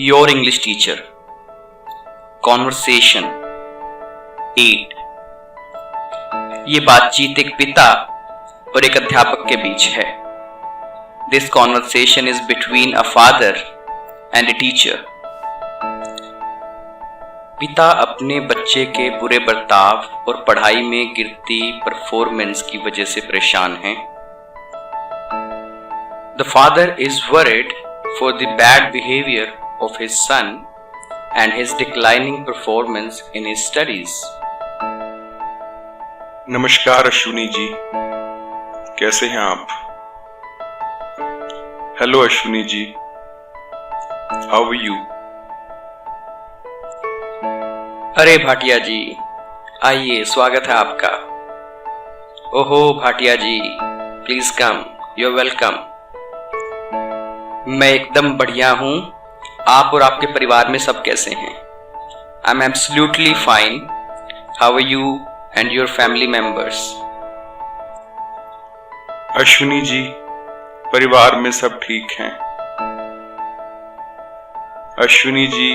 Your English teacher. Conversation 8। ये बातचीत एक पिता और एक अध्यापक के बीच है। This conversation is between a father and a teacher. पिता अपने बच्चे के बुरे बर्ताव और पढ़ाई में गिरती परफॉर्मेंस की वजह से परेशान हैं। The father is worried for the bad behavior of his son and his declining performance in his studies. नमस्कार अश्विनी जी, कैसे हैं आप? Hello Ashwini ji, how are you? अरे भाटिया जी, आइए, स्वागत है आपका। ओहो Bhatia ji, please come, you are welcome. मैं एकदम बढ़िया हूँ। आप और आपके परिवार में सब कैसे हैं? I am absolutely fine. How are you and your family members? Ashwini ji, परिवार में सब ठीक हैं। Ashwini ji,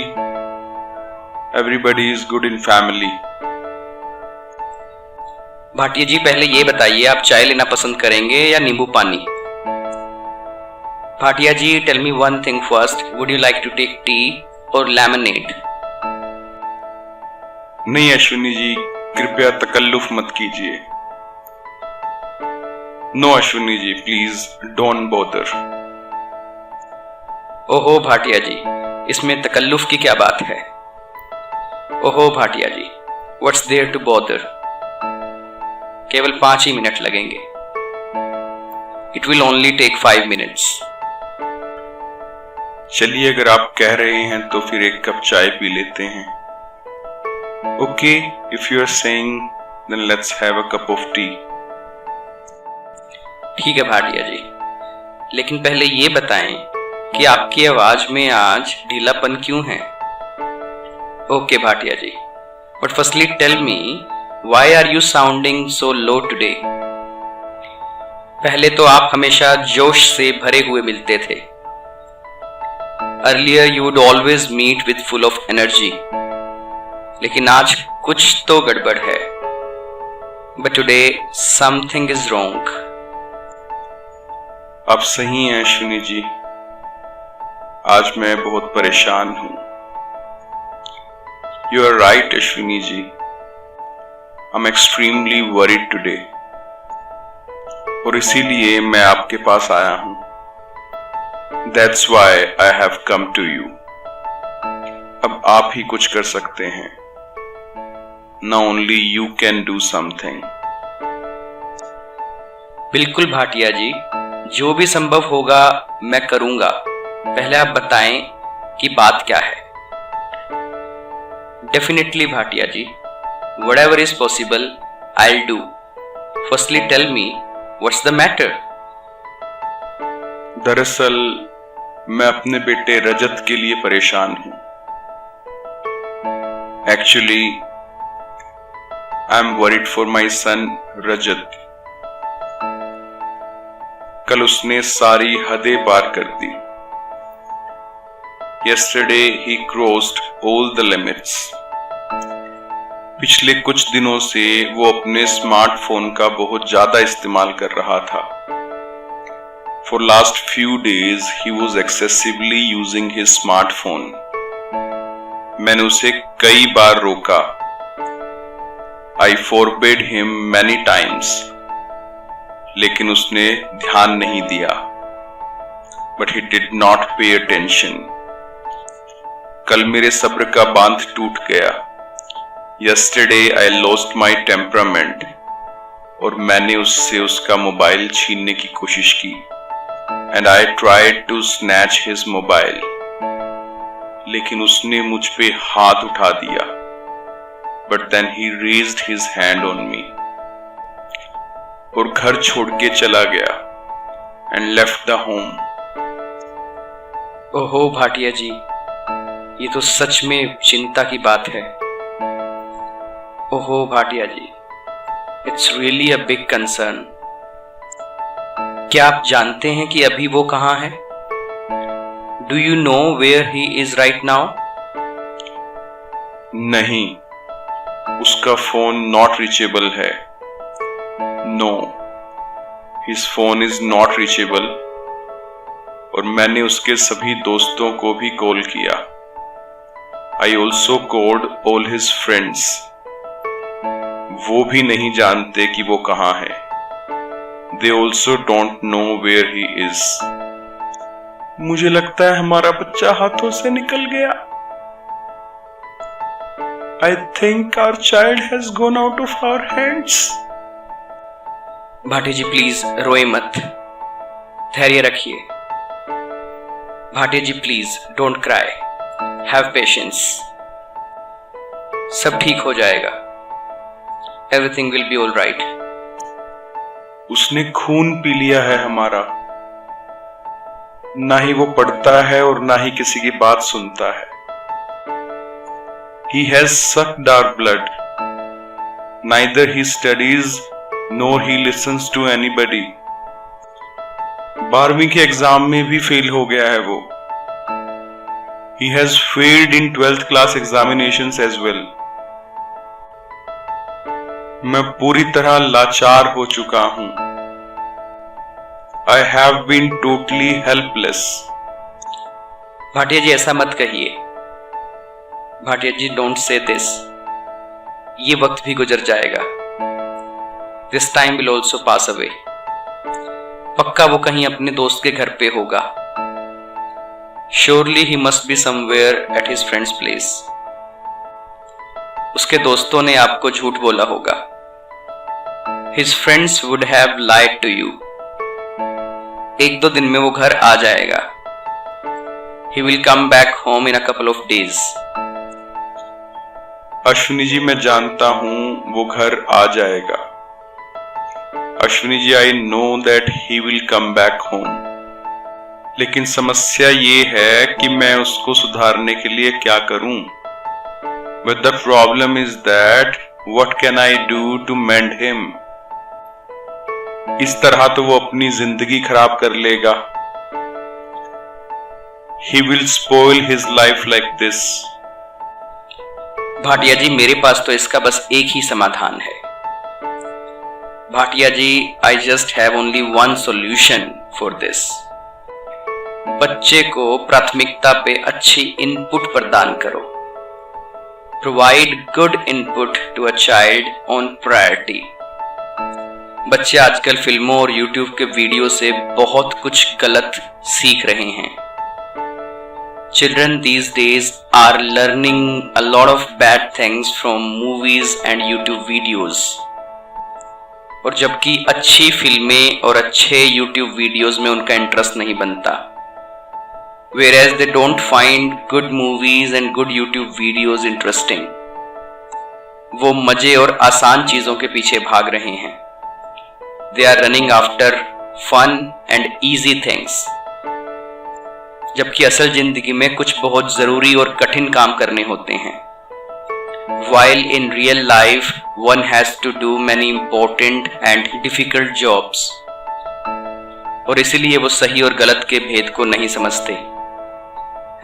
everybody is good in family. Bhatia ji, पहले ये बताइए, आप चाय लेना पसंद करेंगे या नींबू पानी? Bhatia ji, tell me one thing first, would you like to take tea और लेमनेड? नहीं अश्विनी जी, कृपया तकल्लुफ मत कीजिए। No Ashwini ji, please don't bother. ओहो भाटिया जी, इसमें तकल्लुफ की क्या बात है? ओहो Bhatia ji, what's there to bother? केवल 5 ही मिनट लगेंगे। It will only take 5 minutes. चलिए, अगर आप कह रहे हैं तो फिर एक कप चाय पी लेते हैं। Okay, if you are saying then let's have a cup of tea. ठीक है भाटिया जी, लेकिन पहले ये बताएं कि आपकी आवाज में आज ढीलापन क्यों है? Okay Bhatia ji, but firstly tell me, why are you sounding so low today? पहले तो आप हमेशा जोश से भरे हुए मिलते थे। Earlier you would always meet with full of energy. लेकिन आज कुछ तो गड़बड़ है। But today something is wrong. आप सही हैं अश्विनी जी, आज मैं बहुत परेशान हूं। You are right Ashwini ji, I'm extremely worried today. और इसीलिए मैं आपके पास आया हूं। That's why I have come to you. अब आप ही कुछ कर सकते हैं। Now only you can do something. बिल्कुल भाटिया जी, जो भी संभव होगा मैं करूंगा। पहले आप बताएं कि बात क्या है। Definitely Bhatia ji, whatever is possible, I'll do. Firstly tell me, what's the matter? दरअसल मैं अपने बेटे रजत के लिए परेशान हूं। Actually, I'm worried for my son रजत। कल उसने सारी हदें पार कर दी। Yesterday he crossed all the limits. पिछले कुछ दिनों से वो अपने स्मार्टफोन का बहुत ज्यादा इस्तेमाल कर रहा था। For last few days he was excessively using his smartphone. मैंने उसे कई बार रोका। I forbade him many times. लेकिन उसने ध्यान नहीं दिया। But he did not pay attention. कल मेरे सब्र का बांध टूट गया। Yesterday I lost my temperament. और मैंने उससे उसका मोबाइल छीनने की कोशिश की। And I tried to snatch his mobile. लेकिन उसने मुझ पे हाथ उठा दिया। But then he raised his hand on me. और घर छोड़ के चला गया। And left the home. ओहो भाटिया जी, ये तो सच में चिंता की बात है। ओहो भाटिया जी, It's really a big concern. क्या आप जानते हैं कि अभी वो कहाँ है? Do you know where he is right now? नहीं, उसका फोन नॉट रीचेबल है। No, his phone is not reachable. और मैंने उसके सभी दोस्तों को भी कॉल किया। I also called all his friends. वो भी नहीं जानते कि वो कहाँ है। They also don't know where he is. मुझे लगता है हमारा बच्चा हाथों से निकल गया। I think our child has gone out of our hands. Bhatia ji please रोए मत, धैर्य रखिए। Bhatia ji please don't cry, have patience. सब ठीक हो जाएगा। Everything will be all right. उसने खून पी लिया है हमारा। ना ही वो पढ़ता है और ना ही किसी की बात सुनता है। He has sucked our blood. Neither he studies nor he listens to anybody. 12वीं के एग्जाम में भी फेल हो गया है वो। He has failed in 12th class examinations as well. मैं पूरी तरह लाचार हो चुका हूं। I have been totally helpless. Bhatia जी ऐसा मत कहिए। भाटिया जी डोंट से दिस। ये वक्त भी गुजर जाएगा। This time will also pass away. पक्का वो कहीं अपने दोस्त के घर पे होगा। Surely he must be somewhere at his friends place. उसके दोस्तों ने आपको झूठ बोला होगा। His friends would have lied to you. 1-2 दिन में वो घर आ जाएगा। He will come back home in a couple of days. Ashwini ji मैं जानता हूं वो घर आ जाएगा। Ashwini ji I know that he will come back home. लेकिन समस्या ये है कि मैं उसको सुधारने के लिए क्या करूं? But the problem is that what can I do to mend him? इस तरह तो वो अपनी जिंदगी खराब कर लेगा। He will spoil his life like this. Bhatia जी मेरे पास तो इसका बस एक ही समाधान है। भाटिया जी I just have only one solution for this. बच्चे को प्राथमिकता पे अच्छी इनपुट प्रदान करो। Provide good input to a child on priority. बच्चे आजकल फिल्मों और YouTube के वीडियो से बहुत कुछ गलत सीख रहे हैं। Children these days are learning a lot of bad things from movies and YouTube videos. और जबकि अच्छी फिल्में और अच्छे YouTube वीडियोस में उनका इंटरेस्ट नहीं बनता। Whereas they don't find good movies and good YouTube videos interesting. वो मजे और आसान चीजों के पीछे भाग रहे हैं। They are running after fun and easy things. जबकि असल जिंदगी में कुछ बहुत जरूरी और कठिन काम करने होते हैं। While in real life one has to do many important and difficult jobs. और इसीलिए वो सही और गलत के भेद को नहीं समझते।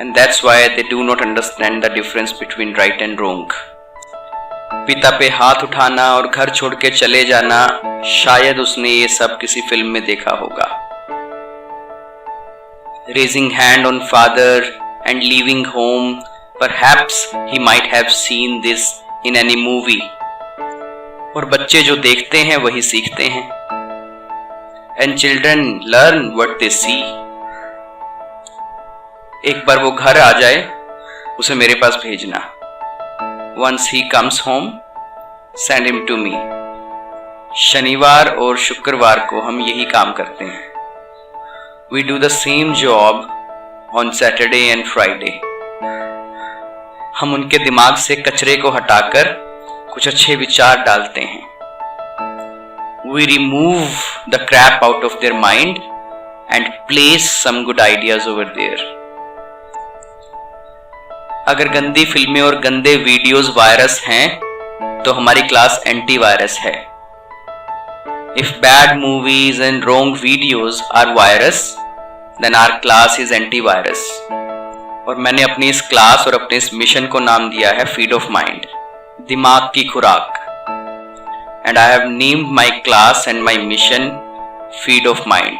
And that's why they do not understand the difference between right and wrong. पिता पे हाथ उठाना और घर छोड़ के चले जाना, शायद उसने ये सब किसी फिल्म में देखा होगा। Raising hand on father and leaving home, perhaps he might have seen this in any movie. और बच्चे जो देखते हैं वही सीखते हैं। And children learn what they see. एक बार वो घर आ जाए, उसे मेरे पास भेजना। Once he comes home, send him to me. शनिवार और शुक्रवार को हम यही काम करते हैं। We do the same job on Saturday and Friday. हम उनके दिमाग से कचरे को हटाकर कुछ अच्छे विचार डालते हैं। We remove the crap out of their mind and place some good ideas over there. अगर गंदी फिल्में और गंदे वीडियोस वायरस हैं, तो हमारी क्लास एंटी वायरस है। If bad movies and wrong videos are virus, then our class is antivirus. और मैंने अपनी इस क्लास और अपने इस मिशन को नाम दिया है फीड ऑफ माइंड, दिमाग की खुराक. And I have named my class and my mission feed of mind.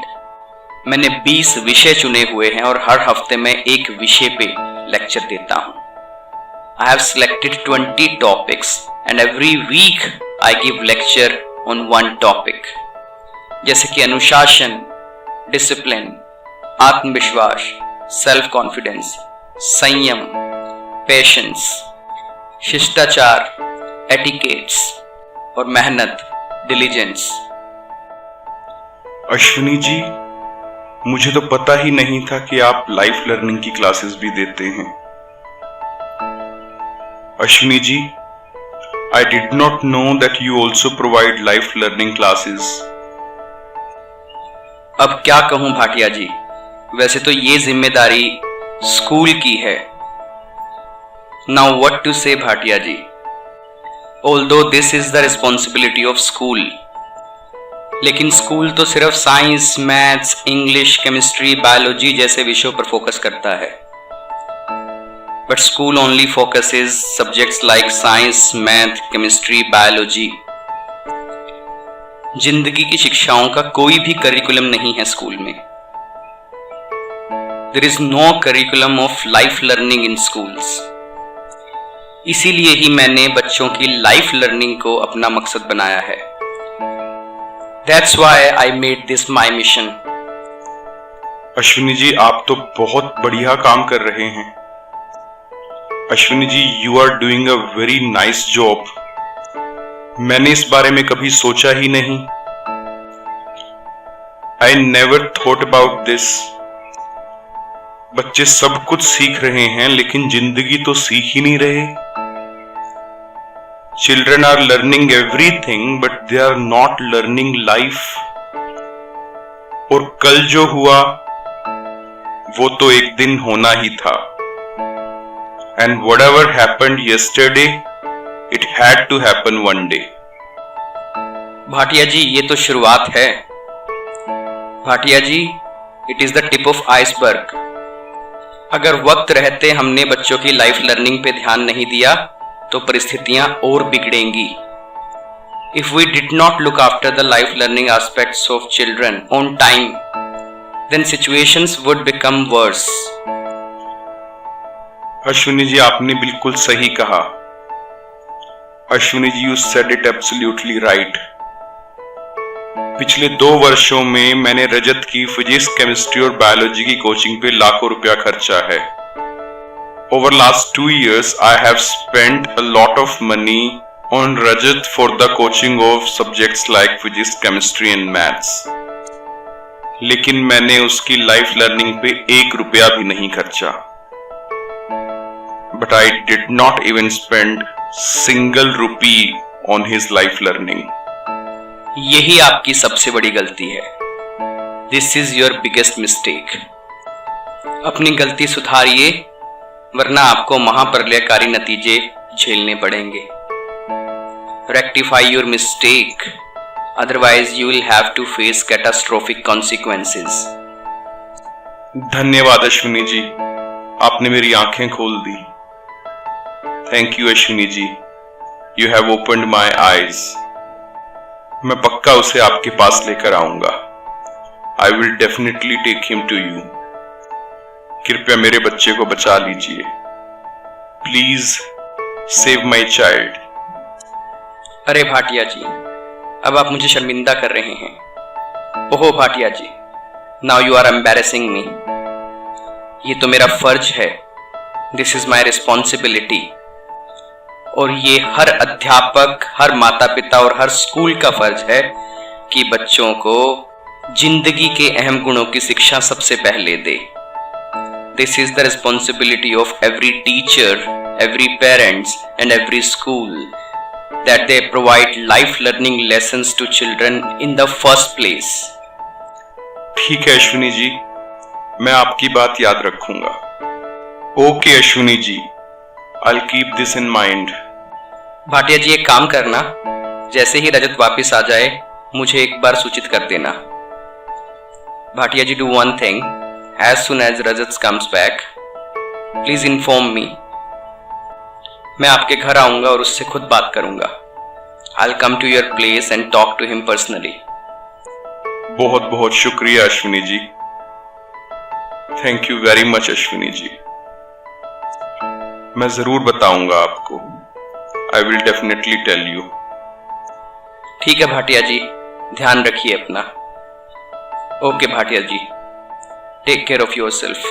मैंने 20 विषय चुने हुए हैं और हर हफ्ते में एक विषय पे लेक्चर देता हूं. I have selected 20 topics and every week I give lecture on one topic. जैसे कि अनुशासन, डिसिप्लिन, आत्मविश्वास, सेल्फ कॉन्फिडेंस, संयम, पेशेंस, शिष्टाचार, एटिकेट्स और मेहनत, डिलीजेंस. अश्विनी जी, मुझे तो पता ही नहीं था कि आप लाइफ लर्निंग की क्लासेस भी देते हैं. अश्विनी जी, I did not know that you also provide life learning classes. अब क्या कहूं भाटिया जी, वैसे तो ये जिम्मेदारी स्कूल की है. Now what to say Bhatia ji? Although this is the responsibility of school. लेकिन स्कूल तो सिर्फ science, maths, English, chemistry, biology जैसे विषयों पर फोकस करता है. But school only focuses subjects like science, math, chemistry, biology. जिंदगी की शिक्षाओं का कोई भी करिकुलम नहीं है स्कूल में. There is no curriculum of life learning in schools. इसीलिए ही मैंने बच्चों की लाइफ लर्निंग को अपना मकसद बनाया है. That's why I made this my mission. Ashwini ji, आप तो बहुत बढ़िया काम कर रहे हैं. अश्विनी जी, you are doing a very nice job. मैंने इस बारे में कभी सोचा ही नहीं. I never thought about this. बच्चे सब कुछ सीख रहे हैं लेकिन जिंदगी तो सीख ही नहीं रहे. Children are learning everything but they are not learning life. और कल जो हुआ वो तो एक दिन होना ही था. And whatever happened yesterday, it had to happen one day. Bhatia जी, ये तो शुरुआत है. भाटिया जी, it is the tip of iceberg. अगर वक्त रहते हमने बच्चों की लाइफ लर्निंग पे ध्यान नहीं दिया तो परिस्थितियां और बिगड़ेंगी. If we did not look after the life learning aspects of children on time, then situations would become worse. Ashwini ji, आपने बिल्कुल सही कहा. Ashwini ji, you said it absolutely right. पिछले 2 वर्षों में मैंने रजत की फिजिक्स, केमिस्ट्री और बायोलॉजी की कोचिंग पे लाखों रुपया खर्चा है. Over last 2 years, I have spent a lot of money on Rajat for the coaching of subjects like physics, chemistry and maths. लेकिन मैंने उसकी लाइफ लर्निंग पे 1 रुपया भी नहीं खर्चा. But I did not even spend single rupee on his life learning. यही आपकी सबसे बड़ी गलती है. This is your biggest mistake. अपनी गलती सुधारिए, वरना आपको महाप्रलयकारी नतीजे झेलने पड़ेंगे. Rectify your mistake, otherwise you will have to face catastrophic consequences. धन्यवाद अश्विनी जी, आपने मेरी आंखें खोल दी. Thank you Ashwini ji, you have opened my eyes. मैं पक्का उसे आपके पास लेकर आऊंगा. I will definitely take him to you. कृपया मेरे बच्चे को बचा लीजिए. Please save my child. अरे भाटिया जी, अब आप मुझे शर्मिंदा कर रहे हैं. ओहो भाटिया जी, नाउ यू आर एम्बैरेसिंग मी. ये तो मेरा फर्ज है. This is my responsibility. और ये हर अध्यापक, हर माता पिता और हर स्कूल का फर्ज है कि बच्चों को जिंदगी के अहम गुणों की शिक्षा सबसे पहले दे. This is the responsibility of every teacher, every parents and every school that they provide life learning lessons to children in the first place. ठीक है अश्विनी जी, मैं आपकी बात याद रखूंगा. Okay Ashwini ji, I'll keep this in mind. Bhatia ji, एक काम करना, जैसे ही रजत वापस आ जाए मुझे एक बार सूचित कर देना. भाटिया जी, do one thing. as soon as Rajat comes back, please inform me. मैं आपके घर आऊंगा और उससे खुद बात करूंगा. I'll come to your place and talk to him personally. बहुत बहुत शुक्रिया Ashwini ji. Thank you very much Ashwini ji. मैं जरूर बताऊंगा आपको. I will definitely tell you. ठीक है भाटिया जी, ध्यान रखिए अपना. Okay Bhatia ji, take care of yourself.